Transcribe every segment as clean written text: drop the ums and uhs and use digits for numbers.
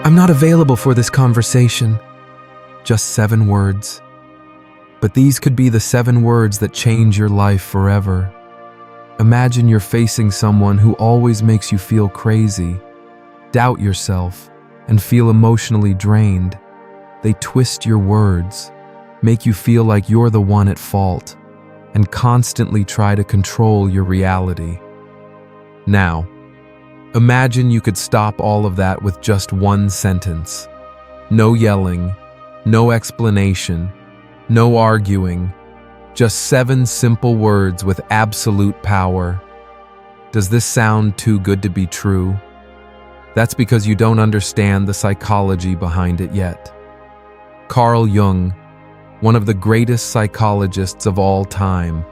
I'm not available for this conversation. Just 7 words. But these could be the 7 words that change your life forever. Imagine you're facing someone who always makes you feel crazy, doubt yourself, and feel emotionally drained. They twist your words, make you feel like you're the one at fault, and constantly try to control your reality. Now, imagine you could stop all of that with just one sentence. No yelling, no explanation, no arguing, just 7 simple words with absolute power. Does this sound too good to be true? That's because you don't understand the psychology behind it yet. Carl Jung, one of the greatest psychologists of all time,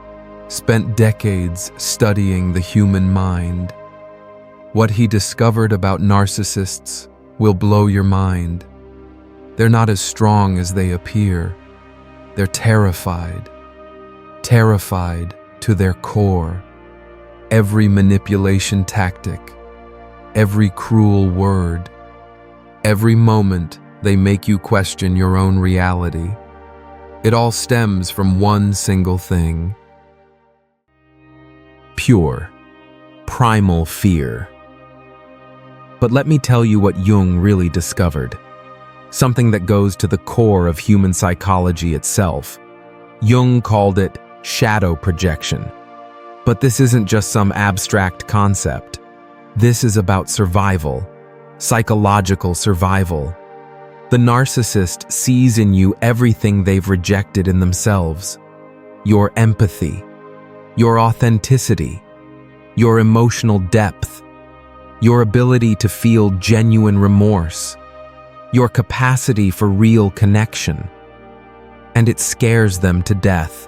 spent decades studying the human mind. What he discovered about narcissists will blow your mind. They're not as strong as they appear. They're terrified. Terrified to their core. Every manipulation tactic, every cruel word, every moment they make you question your own reality. It all stems from one single thing. Pure, primal fear. But let me tell you what Jung really discovered. Something that goes to the core of human psychology itself. Jung called it shadow projection. But this isn't just some abstract concept. This is about survival, psychological survival. The narcissist sees in you everything they've rejected in themselves. Your empathy, your authenticity, your emotional depth, your ability to feel genuine remorse, your capacity for real connection. And it scares them to death.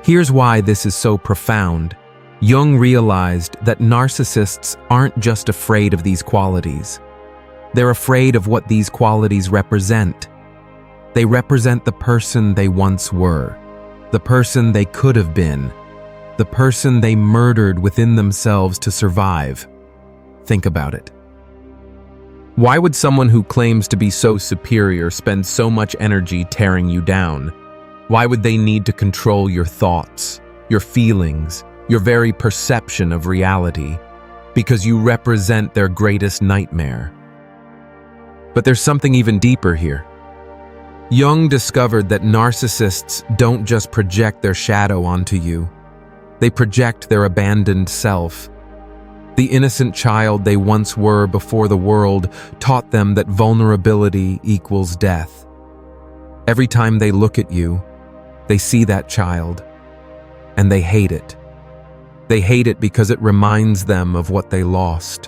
Here's why this is so profound. Jung realized that narcissists aren't just afraid of these qualities. They're afraid of what these qualities represent. They represent the person they once were, the person they could have been, the person they murdered within themselves to survive. Think about it. Why would someone who claims to be so superior spend so much energy tearing you down? Why would they need to control your thoughts, your feelings, your very perception of reality? Because you represent their greatest nightmare. But there's something even deeper here. Jung discovered that narcissists don't just project their shadow onto you. They project their abandoned self. The innocent child they once were before the world taught them that vulnerability equals death. Every time they look at you, they see that child, and they hate it. They hate it because it reminds them of what they lost,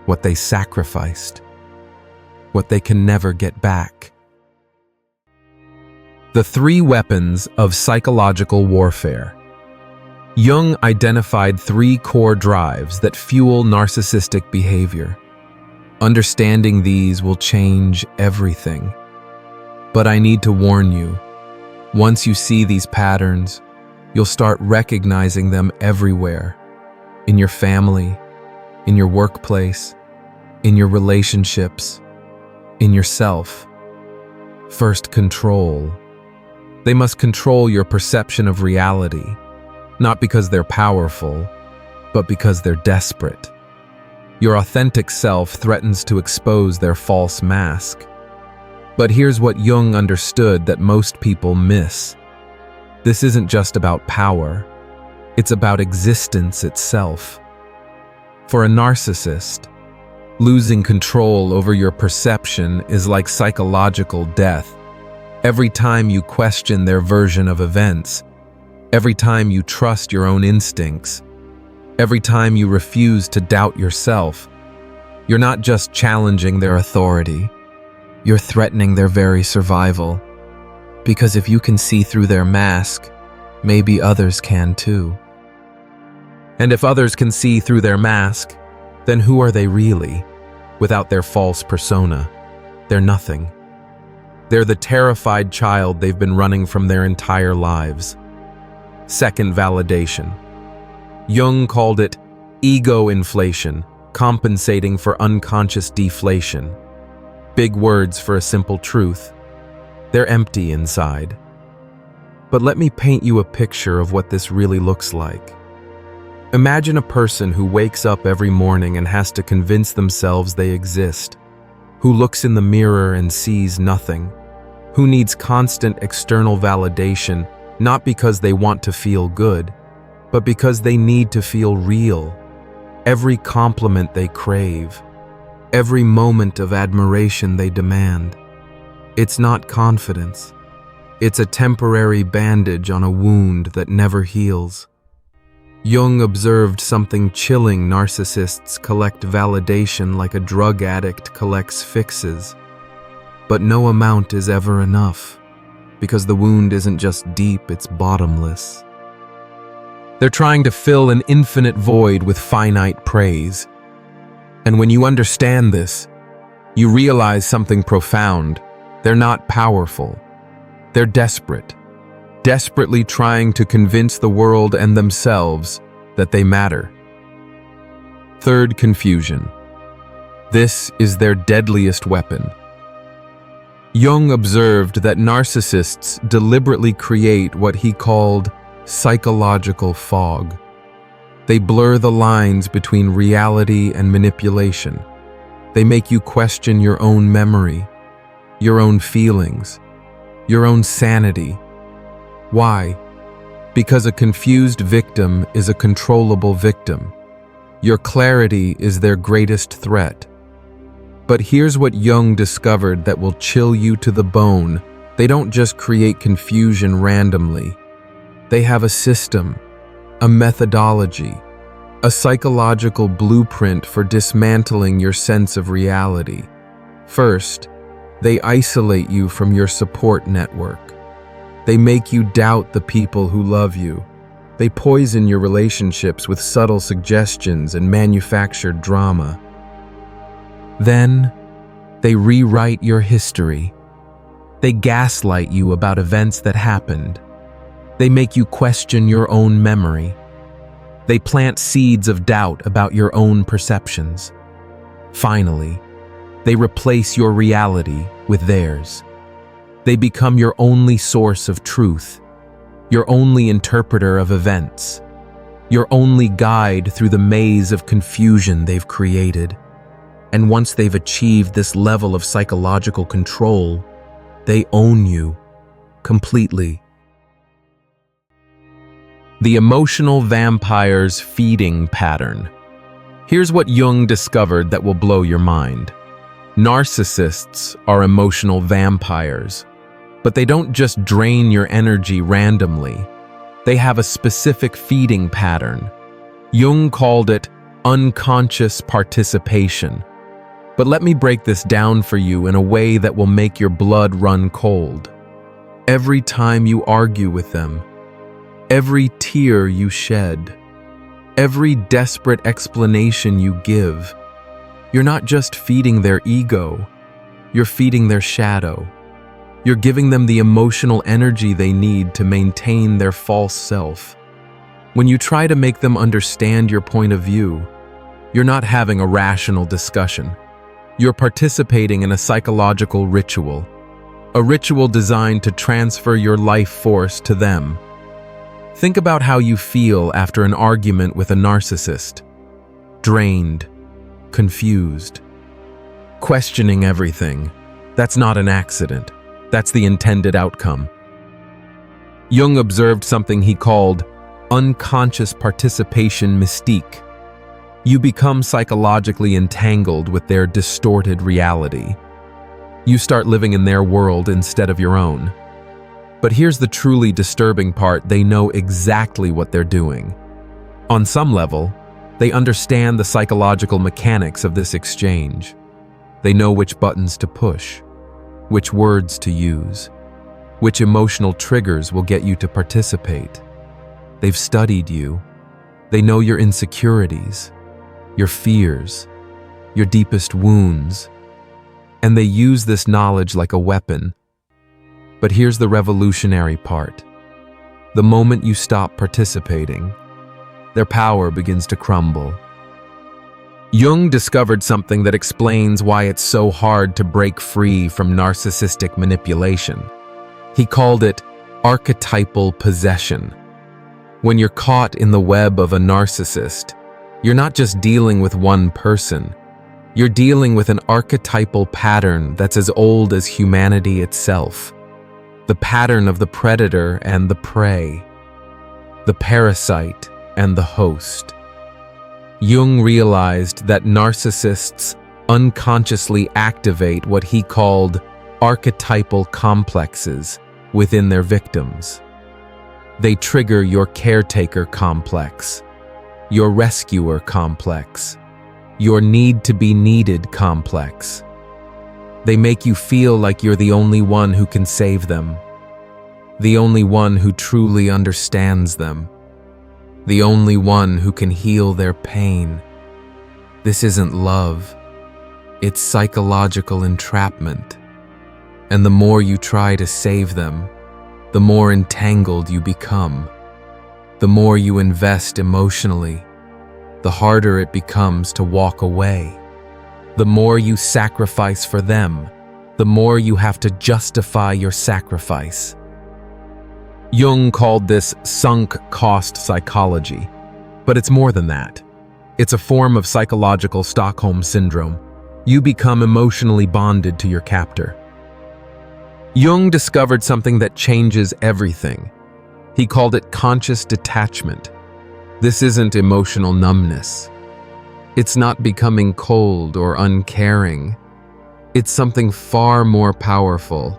what they sacrificed, what they can never get back. The 3 weapons of psychological warfare. Jung identified 3 core drives that fuel narcissistic behavior. Understanding these will change everything. But I need to warn you, once you see these patterns, you'll start recognizing them everywhere. In your family, in your workplace, in your relationships, in yourself. First, control. They must control your perception of reality, not because they're powerful, but because they're desperate. Your authentic self threatens to expose their false mask. But here's what Jung understood that most people miss. This isn't just about power. It's about existence itself. For a narcissist, losing control over your perception is like psychological death. Every time you question their version of events, every time you trust your own instincts, every time you refuse to doubt yourself, you're not just challenging their authority, you're threatening their very survival. Because if you can see through their mask, maybe others can too. And if others can see through their mask, then who are they really? Without their false persona, they're nothing. They're the terrified child they've been running from their entire lives. Second, validation. Jung called it ego inflation, compensating for unconscious deflation. Big words for a simple truth. They're empty inside. But let me paint you a picture of what this really looks like. Imagine a person who wakes up every morning and has to convince themselves they exist, who looks in the mirror and sees nothing, who needs constant external validation, not because they want to feel good, but because they need to feel real. Every compliment they crave, every moment of admiration they demand. It's not confidence. It's a temporary bandage on a wound that never heals. Jung observed something chilling. Narcissists collect validation like a drug addict collects fixes. But no amount is ever enough, because the wound isn't just deep, it's bottomless. They're trying to fill an infinite void with finite praise. And when you understand this, you realize something profound. They're not powerful. They're desperate, desperately trying to convince the world and themselves that they matter. Third, confusion. This is their deadliest weapon. Jung observed that narcissists deliberately create what he called psychological fog. They blur the lines between reality and manipulation. They make you question your own memory, your own feelings, your own sanity. Why? Because a confused victim is a controllable victim. Your clarity is their greatest threat. But here's what Jung discovered that will chill you to the bone. They don't just create confusion randomly. They have a system, a methodology, a psychological blueprint for dismantling your sense of reality. First, they isolate you from your support network. They make you doubt the people who love you. They poison your relationships with subtle suggestions and manufactured drama. Then, they rewrite your history. They gaslight you about events that happened. They make you question your own memory. They plant seeds of doubt about your own perceptions. Finally, they replace your reality with theirs. They become your only source of truth, your only interpreter of events, your only guide through the maze of confusion they've created. And once they've achieved this level of psychological control, they own you completely. The emotional vampire's feeding pattern. Here's what Jung discovered that will blow your mind. Narcissists are emotional vampires, but they don't just drain your energy randomly. They have a specific feeding pattern. Jung called it unconscious participation. But let me break this down for you in a way that will make your blood run cold. Every time you argue with them, every tear you shed, every desperate explanation you give, you're not just feeding their ego, you're feeding their shadow. You're giving them the emotional energy they need to maintain their false self. When you try to make them understand your point of view, you're not having a rational discussion. You're participating in a psychological ritual, a ritual designed to transfer your life force to them. Think about how you feel after an argument with a narcissist. Drained, confused, questioning everything. That's not an accident. That's the intended outcome. Jung observed something he called unconscious participation mystique. You become psychologically entangled with their distorted reality. You start living in their world instead of your own. But here's the truly disturbing part: they know exactly what they're doing. On some level, they understand the psychological mechanics of this exchange. They know which buttons to push, which words to use, which emotional triggers will get you to participate. They've studied you. They know your insecurities, your fears, your deepest wounds, and they use this knowledge like a weapon. But here's the revolutionary part. The moment you stop participating, their power begins to crumble. Jung discovered something that explains why it's so hard to break free from narcissistic manipulation. He called it archetypal possession. When you're caught in the web of a narcissist, you're not just dealing with one person. You're dealing with an archetypal pattern that's as old as humanity itself. The pattern of the predator and the prey, the parasite and the host. Jung realized that narcissists unconsciously activate what he called archetypal complexes within their victims. They trigger your caretaker complex, your rescuer complex, your need to be needed complex. They make you feel like you're the only one who can save them, the only one who truly understands them, the only one who can heal their pain. This isn't love, it's psychological entrapment. And the more you try to save them, the more entangled you become. The more you invest emotionally, the harder it becomes to walk away. The more you sacrifice for them, the more you have to justify your sacrifice. Jung called this sunk cost psychology, but it's more than that. It's a form of psychological Stockholm syndrome. You become emotionally bonded to your captor. Jung discovered something that changes everything. He called it conscious detachment. This isn't emotional numbness. It's not becoming cold or uncaring. It's something far more powerful.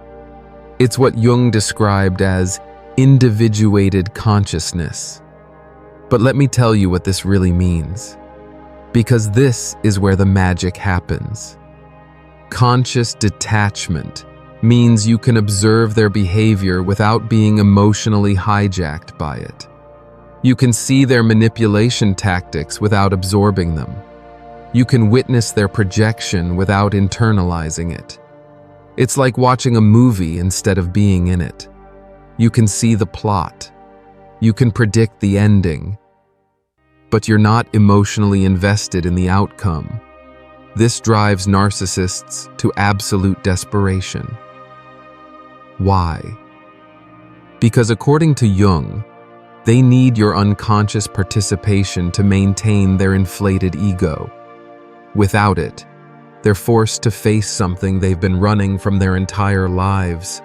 It's what Jung described as individuated consciousness. But let me tell you what this really means, because this is where the magic happens. Conscious detachment means you can observe their behavior without being emotionally hijacked by it. You can see their manipulation tactics without absorbing them. You can witness their projection without internalizing it. It's like watching a movie instead of being in it. You can see the plot. You can predict the ending. But you're not emotionally invested in the outcome. This drives narcissists to absolute desperation. Why? Because according to Jung, they need your unconscious participation to maintain their inflated ego. Without it, they're forced to face something they've been running from their entire lives.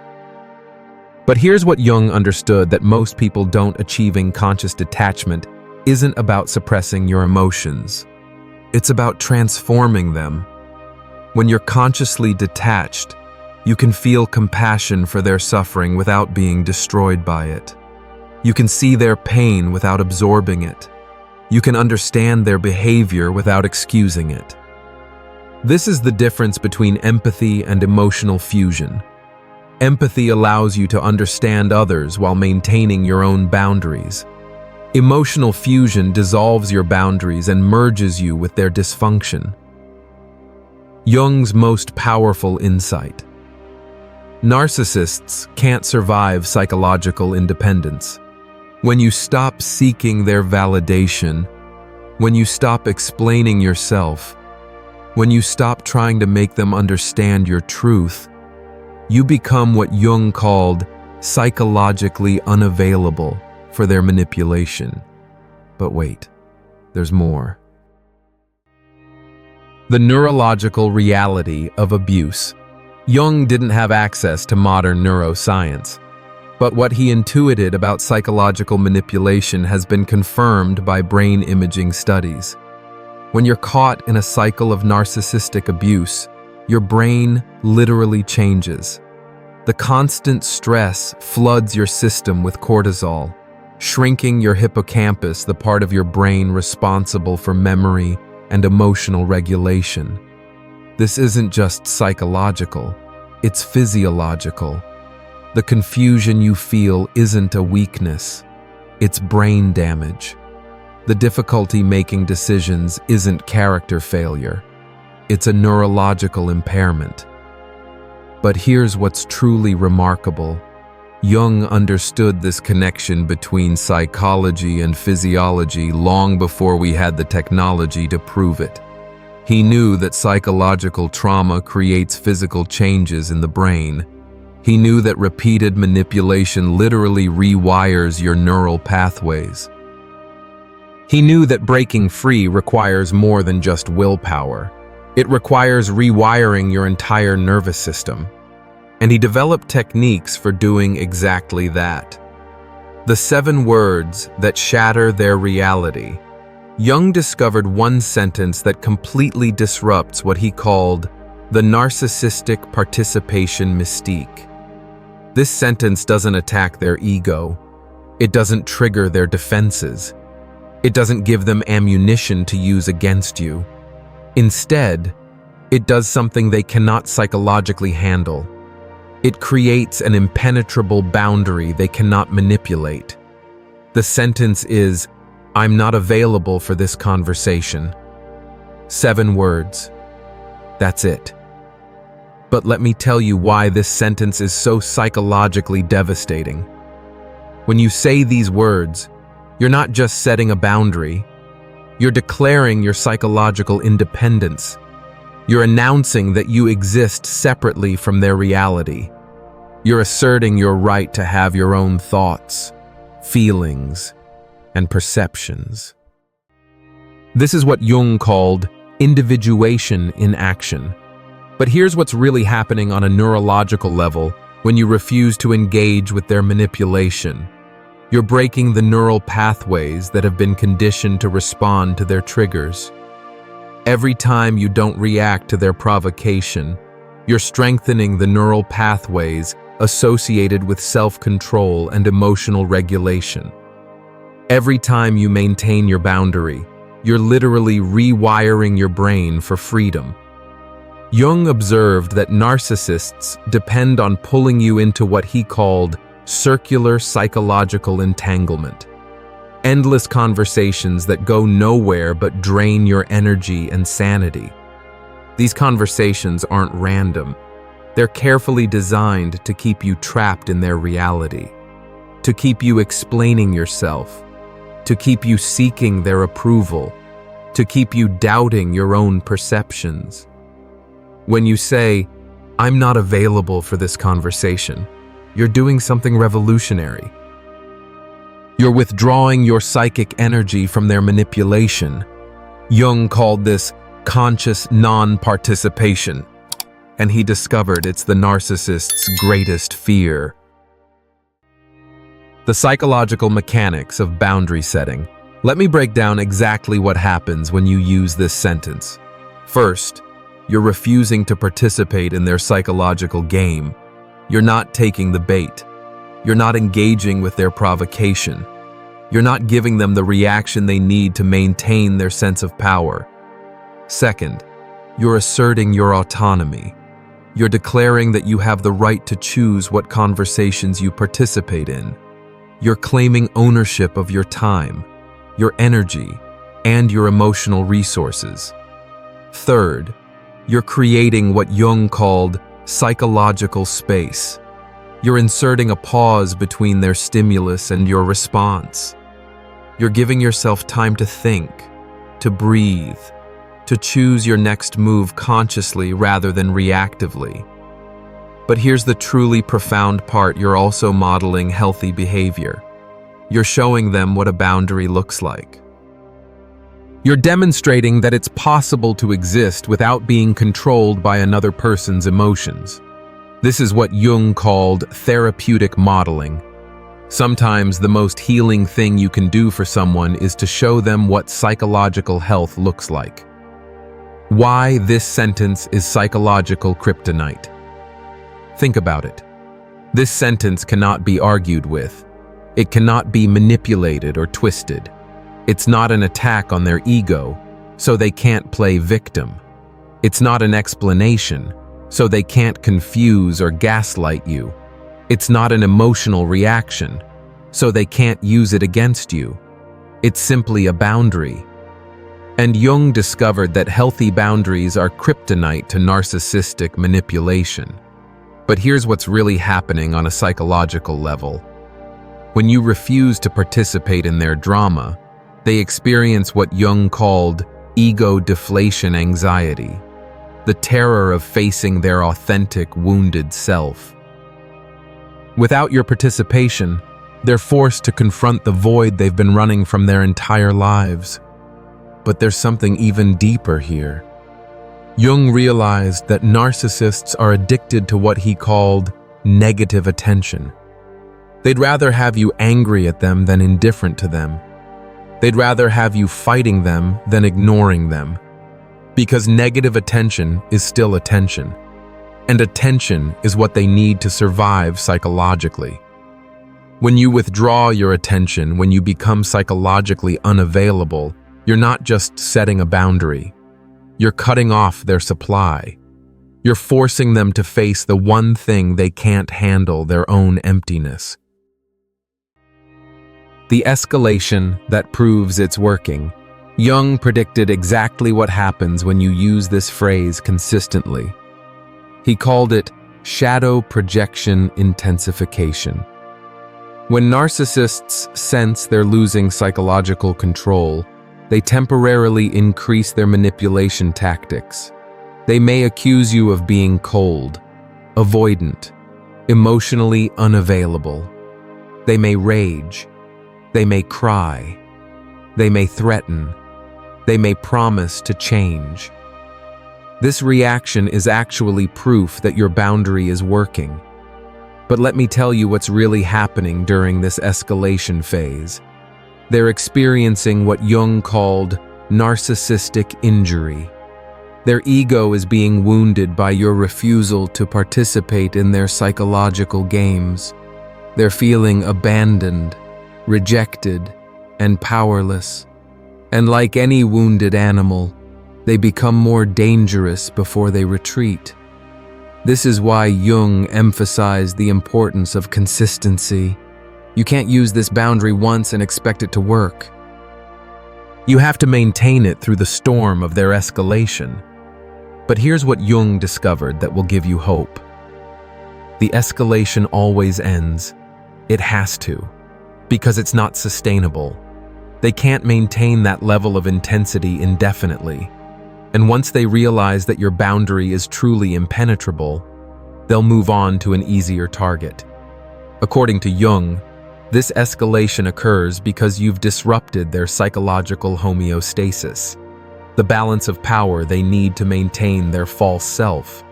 But here's what Jung understood that most people don't. Achieving conscious detachment isn't about suppressing your emotions. It's about transforming them. When you're consciously detached, you can feel compassion for their suffering without being destroyed by it. You can see their pain without absorbing it. You can understand their behavior without excusing it. This is the difference between empathy and emotional fusion. Empathy allows you to understand others while maintaining your own boundaries. Emotional fusion dissolves your boundaries and merges you with their dysfunction. Jung's most powerful insight. Narcissists can't survive psychological independence. When you stop seeking their validation, when you stop explaining yourself, when you stop trying to make them understand your truth, you become what Jung called psychologically unavailable for their manipulation. But wait, there's more. The neurological reality of abuse. Jung didn't have access to modern neuroscience, but what he intuited about psychological manipulation has been confirmed by brain imaging studies. When you're caught in a cycle of narcissistic abuse, your brain literally changes. The constant stress floods your system with cortisol, shrinking your hippocampus, the part of your brain responsible for memory and emotional regulation. This isn't just psychological, it's physiological. The confusion you feel isn't a weakness, it's brain damage. The difficulty making decisions isn't character failure, it's a neurological impairment. But here's what's truly remarkable. Jung understood this connection between psychology and physiology long before we had the technology to prove it. He knew that psychological trauma creates physical changes in the brain. He knew that repeated manipulation literally rewires your neural pathways. He knew that breaking free requires more than just willpower. It requires rewiring your entire nervous system. And he developed techniques for doing exactly that. The 7 words that shatter their reality. Jung discovered one sentence that completely disrupts what he called the narcissistic participation mystique. This sentence doesn't attack their ego. It doesn't trigger their defenses. It doesn't give them ammunition to use against you. Instead, it does something they cannot psychologically handle. It creates an impenetrable boundary they cannot manipulate. The sentence is, "I'm not available for this conversation." 7 words. That's it. But let me tell you why this sentence is so psychologically devastating. When you say these words, you're not just setting a boundary. You're declaring your psychological independence. You're announcing that you exist separately from their reality. You're asserting your right to have your own thoughts, feelings, and perceptions. This is what Jung called individuation in action. But here's what's really happening on a neurological level when you refuse to engage with their manipulation. You're breaking the neural pathways that have been conditioned to respond to their triggers. Every time you don't react to their provocation, you're strengthening the neural pathways associated with self-control and emotional regulation. Every time you maintain your boundary, you're literally rewiring your brain for freedom. Jung observed that narcissists depend on pulling you into what he called circular psychological entanglement. Endless conversations that go nowhere but drain your energy and sanity. These conversations aren't random. They're carefully designed to keep you trapped in their reality, to keep you explaining yourself, to keep you seeking their approval, to keep you doubting your own perceptions. When you say, "I'm not available for this conversation," you're doing something revolutionary. You're withdrawing your psychic energy from their manipulation. Jung called this conscious non-participation, and he discovered it's the narcissist's greatest fear. The psychological mechanics of boundary setting. Let me break down exactly what happens when you use this sentence. First, you're refusing to participate in their psychological game. You're not taking the bait. You're not engaging with their provocation. You're not giving them the reaction they need to maintain their sense of power. Second, you're asserting your autonomy. You're declaring that you have the right to choose what conversations you participate in. You're claiming ownership of your time, your energy, and your emotional resources. Third, you're creating what Jung called psychological space. You're inserting a pause between their stimulus and your response. You're giving yourself time to think, to breathe, to choose your next move consciously rather than reactively. But here's the truly profound part: you're also modeling healthy behavior. You're showing them what a boundary looks like. You're demonstrating that it's possible to exist without being controlled by another person's emotions. This is what Jung called therapeutic modeling. Sometimes the most healing thing you can do for someone is to show them what psychological health looks like. Why this sentence is psychological kryptonite. Think about it. This sentence cannot be argued with. It cannot be manipulated or twisted. It's not an attack on their ego, so they can't play victim. It's not an explanation, so they can't confuse or gaslight you. It's not an emotional reaction, so they can't use it against you. It's simply a boundary. And Jung discovered that healthy boundaries are kryptonite to narcissistic manipulation. But here's what's really happening on a psychological level. When you refuse to participate in their drama, they experience what Jung called ego deflation anxiety, the terror of facing their authentic, wounded self. Without your participation, they're forced to confront the void they've been running from their entire lives. But there's something even deeper here. Jung realized that narcissists are addicted to what he called negative attention. They'd rather have you angry at them than indifferent to them. They'd rather have you fighting them than ignoring them. Because negative attention is still attention. And attention is what they need to survive psychologically. When you withdraw your attention, when you become psychologically unavailable, you're not just setting a boundary. You're cutting off their supply. You're forcing them to face the one thing they can't handle, their own emptiness. The escalation that proves it's working. Jung predicted exactly what happens when you use this phrase consistently. He called it shadow projection intensification. When narcissists sense they're losing psychological control, they temporarily increase their manipulation tactics. They may accuse you of being cold, avoidant, emotionally unavailable. They may rage. They may cry. They may threaten. They may promise to change. This reaction is actually proof that your boundary is working. But let me tell you what's really happening during this escalation phase. They're experiencing what Jung called narcissistic injury. Their ego is being wounded by your refusal to participate in their psychological games. They're feeling abandoned, rejected, and powerless. And like any wounded animal, they become more dangerous before they retreat. This is why Jung emphasized the importance of consistency. You can't use this boundary once and expect it to work. You have to maintain it through the storm of their escalation. But here's what Jung discovered that will give you hope. The escalation always ends. It has to, because it's not sustainable. They can't maintain that level of intensity indefinitely. And once they realize that your boundary is truly impenetrable, they'll move on to an easier target. According to Jung, this escalation occurs because you've disrupted their psychological homeostasis, the balance of power they need to maintain their false self.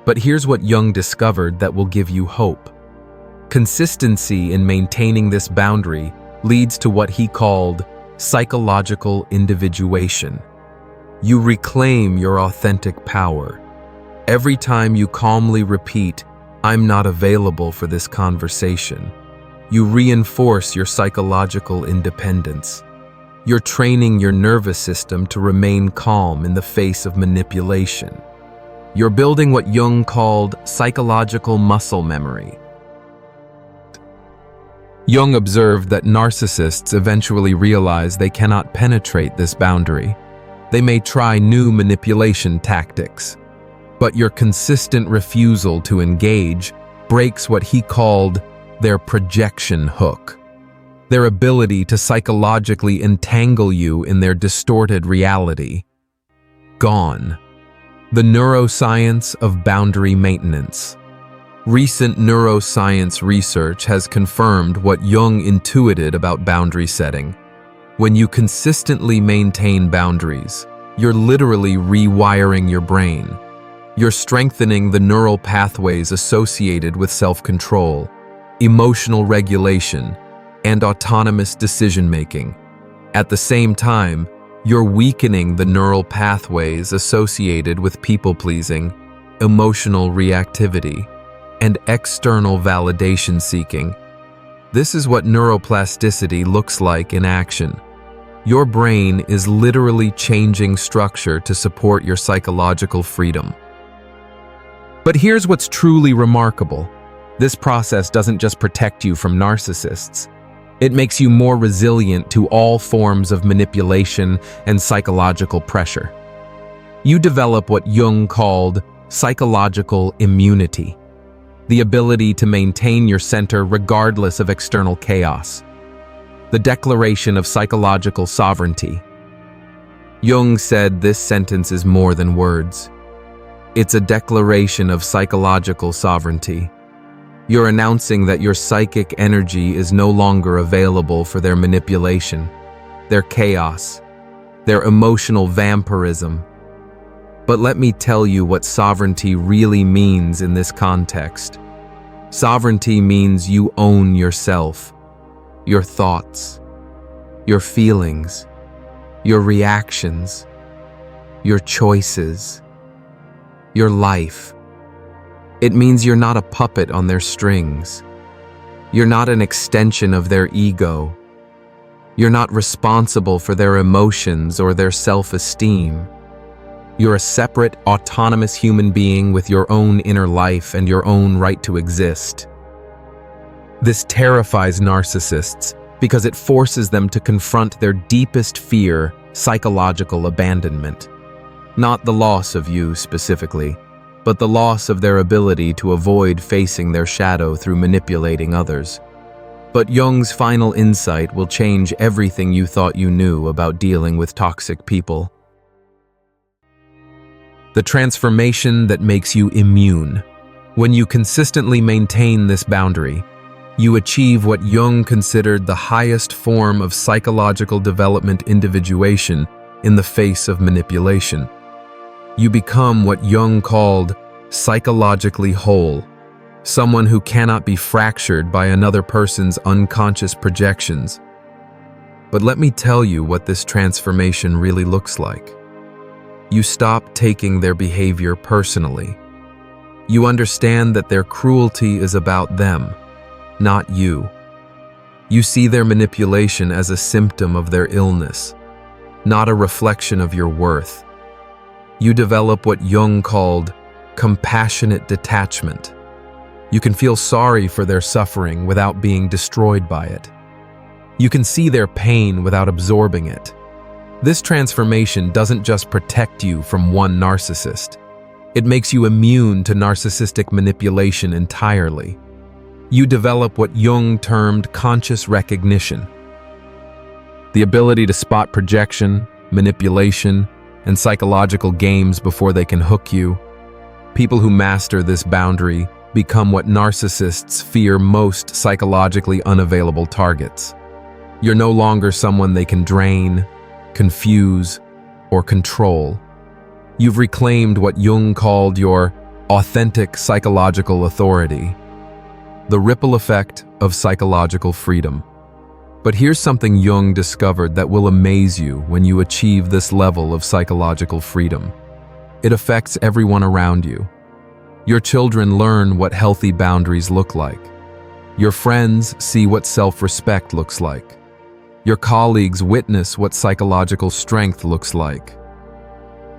But here's what Jung discovered that will give you hope. Consistency in maintaining this boundary leads to what he called psychological individuation. You reclaim your authentic power. Every time you calmly repeat, "I'm not available for this conversation," you reinforce your psychological independence. You're training your nervous system to remain calm in the face of manipulation. You're building what Jung called psychological muscle memory. Jung observed that narcissists eventually realize they cannot penetrate this boundary. They may try new manipulation tactics, but your consistent refusal to engage breaks what he called their projection hook, their ability to psychologically entangle you in their distorted reality. Gone. The neuroscience of boundary maintenance. Recent neuroscience research has confirmed what Jung intuited about boundary setting. When you consistently maintain boundaries, you're literally rewiring your brain. You're strengthening the neural pathways associated with self-control, emotional regulation, and autonomous decision-making. At the same time, you're weakening the neural pathways associated with people-pleasing, emotional reactivity, and external validation seeking. This is what neuroplasticity looks like in action. Your brain is literally changing structure to support your psychological freedom. But here's what's truly remarkable. This process doesn't just protect you from narcissists. It makes you more resilient to all forms of manipulation and psychological pressure. You develop what Jung called psychological immunity, the ability to maintain your center regardless of external chaos, the declaration of psychological sovereignty. Jung said this sentence is more than words. It's a declaration of psychological sovereignty. You're announcing that your psychic energy is no longer available for their manipulation, their chaos, their emotional vampirism. But let me tell you what sovereignty really means in this context. Sovereignty means you own yourself, your thoughts, your feelings, your reactions, your choices, your life. It means you're not a puppet on their strings. You're not an extension of their ego. You're not responsible for their emotions or their self-esteem. You're a separate, autonomous human being with your own inner life and your own right to exist. This terrifies narcissists because it forces them to confront their deepest fear, psychological abandonment. Not the loss of you specifically, but the loss of their ability to avoid facing their shadow through manipulating others. But Jung's final insight will change everything you thought you knew about dealing with toxic people. The transformation that makes you immune. When you consistently maintain this boundary, you achieve what Jung considered the highest form of psychological development individuation in the face of manipulation. You become what Jung called psychologically whole, someone who cannot be fractured by another person's unconscious projections. But let me tell you what this transformation really looks like. You stop taking their behavior personally. You understand that their cruelty is about them, not you. You see their manipulation as a symptom of their illness, not a reflection of your worth. You develop what Jung called compassionate detachment. You can feel sorry for their suffering without being destroyed by it. You can see their pain without absorbing it. This transformation doesn't just protect you from one narcissist. It makes you immune to narcissistic manipulation entirely. You develop what Jung termed conscious recognition. The ability to spot projection, manipulation, and psychological games before they can hook you. People who master this boundary become what narcissists fear most: psychologically unavailable targets. You're no longer someone they can drain, confuse, or control. You've reclaimed what Jung called your authentic psychological authority, the ripple effect of psychological freedom. But here's something Jung discovered that will amaze you when you achieve this level of psychological freedom. It affects everyone around you. Your children learn what healthy boundaries look like. Your friends see what self-respect looks like. Your colleagues witness what psychological strength looks like.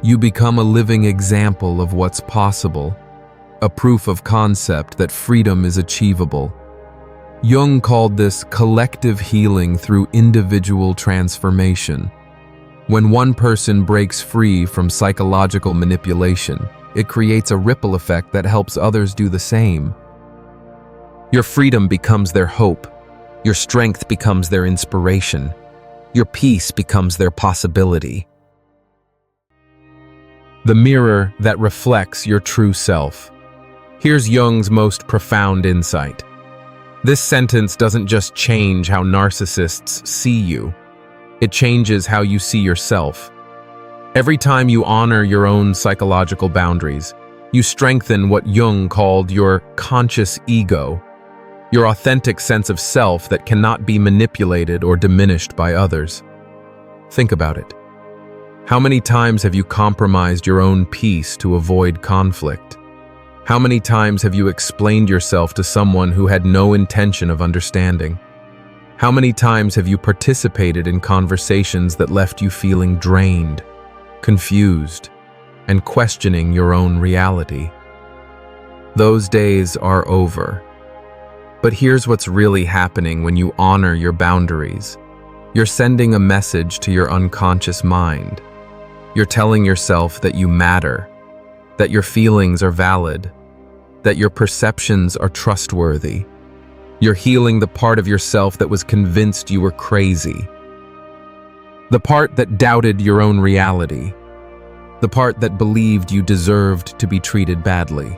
You become a living example of what's possible, a proof of concept that freedom is achievable. Jung called this collective healing through individual transformation. When one person breaks free from psychological manipulation, it creates a ripple effect that helps others do the same. Your freedom becomes their hope. Your strength becomes their inspiration. Your peace becomes their possibility. The mirror that reflects your true self. Here's Jung's most profound insight. This sentence doesn't just change how narcissists see you. It changes how you see yourself. Every time you honor your own psychological boundaries, you strengthen what Jung called your conscious ego, your authentic sense of self that cannot be manipulated or diminished by others. Think about it. How many times have you compromised your own peace to avoid conflict? How many times have you explained yourself to someone who had no intention of understanding? How many times have you participated in conversations that left you feeling drained, confused, and questioning your own reality? Those days are over. But here's what's really happening when you honor your boundaries. You're sending a message to your unconscious mind. You're telling yourself that you matter, that your feelings are valid, that your perceptions are trustworthy. You're healing the part of yourself that was convinced you were crazy. The part that doubted your own reality. The part that believed you deserved to be treated badly.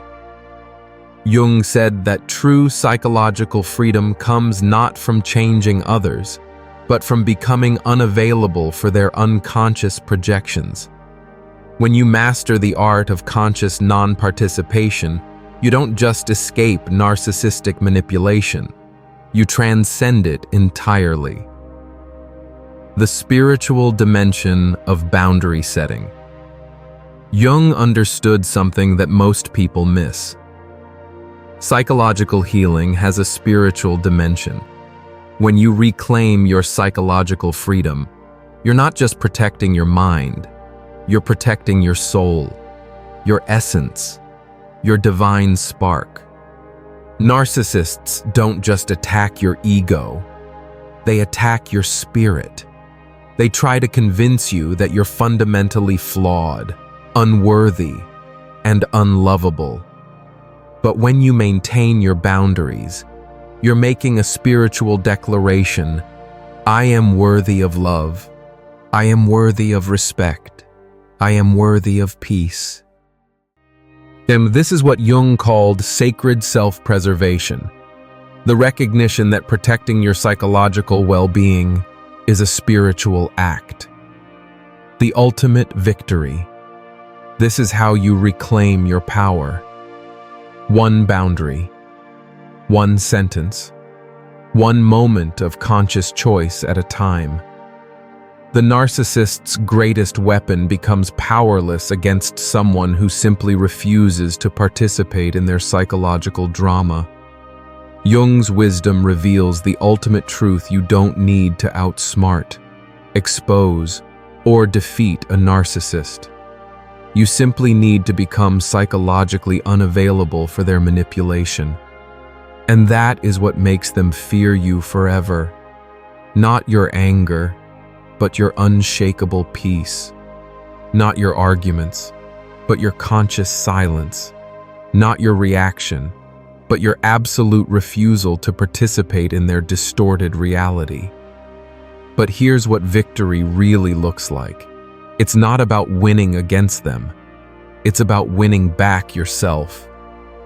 Jung said that true psychological freedom comes not from changing others, but from becoming unavailable for their unconscious projections. When you master the art of conscious non-participation, you don't just escape narcissistic manipulation, you transcend it entirely. The spiritual dimension of boundary setting. Jung understood something that most people miss. Psychological healing has a spiritual dimension. When you reclaim your psychological freedom, you're not just protecting your mind, you're protecting your soul, your essence, your divine spark. Narcissists don't just attack your ego, they attack your spirit. They try to convince you that you're fundamentally flawed, unworthy, and unlovable. But when you maintain your boundaries, you're making a spiritual declaration: I am worthy of love. I am worthy of respect. I am worthy of peace. And this is what Jung called sacred self-preservation, the recognition that protecting your psychological well-being is a spiritual act. The ultimate victory. This is how you reclaim your power. One boundary, one sentence, one moment of conscious choice at a time. The narcissist's greatest weapon becomes powerless against someone who simply refuses to participate in their psychological drama. Jung's wisdom reveals the ultimate truth: you don't need to outsmart, expose, or defeat a narcissist. You simply need to become psychologically unavailable for their manipulation. And that is what makes them fear you forever. Not your anger, but your unshakable peace. Not your arguments, but your conscious silence. Not your reaction, but your absolute refusal to participate in their distorted reality. But here's what victory really looks like. It's not about winning against them. It's about winning back yourself.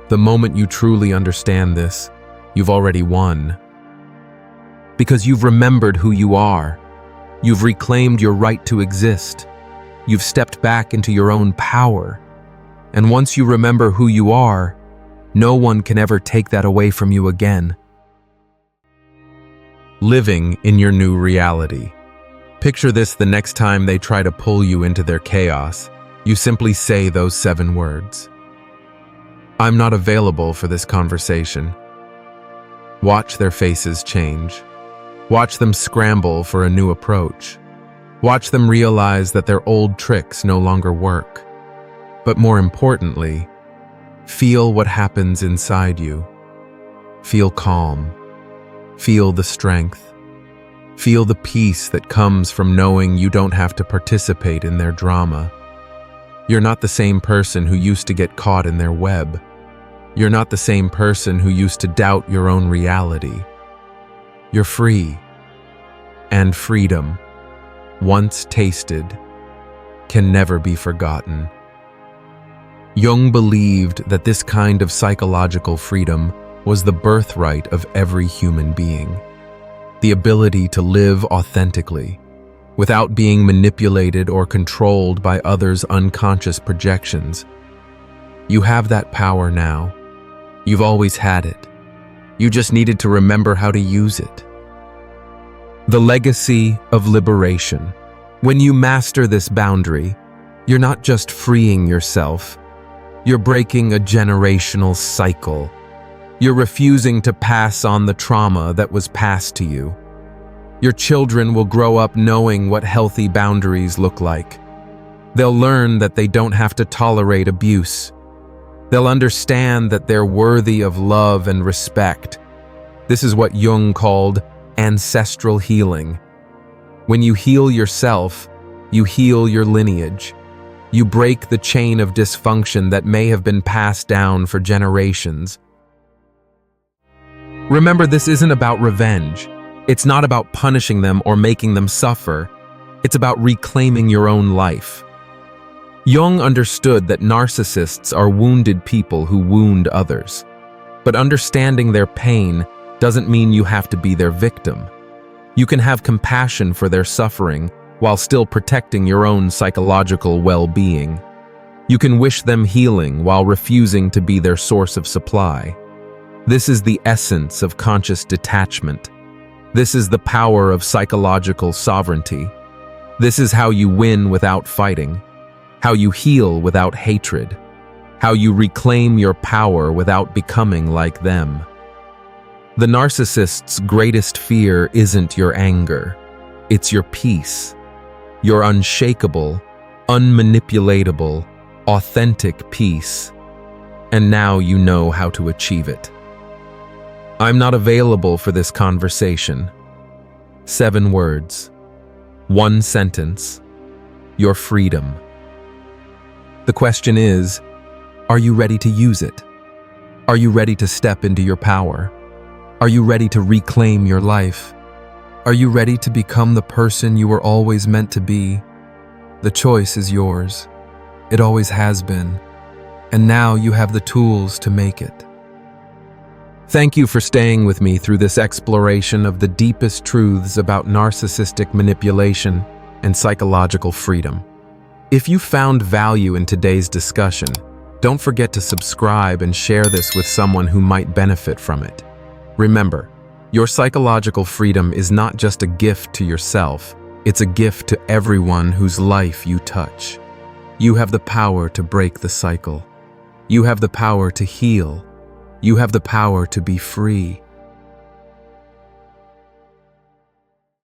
The moment you truly understand this, you've already won. Because you've remembered who you are. You've reclaimed your right to exist. You've stepped back into your own power. And once you remember who you are, no one can ever take that away from you again. Living in your new reality. Picture this: the next time they try to pull you into their chaos, you simply say those 7 words. I'm not available for this conversation. Watch their faces change. Watch them scramble for a new approach. Watch them realize that their old tricks no longer work. But more importantly, feel what happens inside you. Feel calm. Feel the strength. Feel the peace that comes from knowing you don't have to participate in their drama. You're not the same person who used to get caught in their web. You're not the same person who used to doubt your own reality. You're free. And freedom, once tasted, can never be forgotten. Jung believed that this kind of psychological freedom was the birthright of every human being. The ability to live authentically, without being manipulated or controlled by others' unconscious projections. You have that power now. You've always had it. You just needed to remember how to use it. The legacy of liberation. When you master this boundary, you're not just freeing yourself. You're breaking a generational cycle. You're refusing to pass on the trauma that was passed to you. Your children will grow up knowing what healthy boundaries look like. They'll learn that they don't have to tolerate abuse. They'll understand that they're worthy of love and respect. This is what Jung called ancestral healing. When you heal yourself, you heal your lineage. You break the chain of dysfunction that may have been passed down for generations. Remember, this isn't about revenge. It's not about punishing them or making them suffer. It's about reclaiming your own life. Jung understood that narcissists are wounded people who wound others. But understanding their pain doesn't mean you have to be their victim. You can have compassion for their suffering while still protecting your own psychological well-being. You can wish them healing while refusing to be their source of supply. This is the essence of conscious detachment. This is the power of psychological sovereignty. This is how you win without fighting, how you heal without hatred, how you reclaim your power without becoming like them. The narcissist's greatest fear isn't your anger, it's your peace, your unshakable, unmanipulatable, authentic peace. And now you know how to achieve it. I'm not available for this conversation. 7 words. 1 sentence. Your freedom. The question is, are you ready to use it? Are you ready to step into your power? Are you ready to reclaim your life? Are you ready to become the person you were always meant to be? The choice is yours. It always has been. And now you have the tools to make it. Thank you for staying with me through this exploration of the deepest truths about narcissistic manipulation and psychological freedom. If you found value in today's discussion, don't forget to subscribe and share this with someone who might benefit from it. Remember, your psychological freedom is not just a gift to yourself, it's a gift to everyone whose life you touch. You have the power to break the cycle. You have the power to heal. You have the power to be free.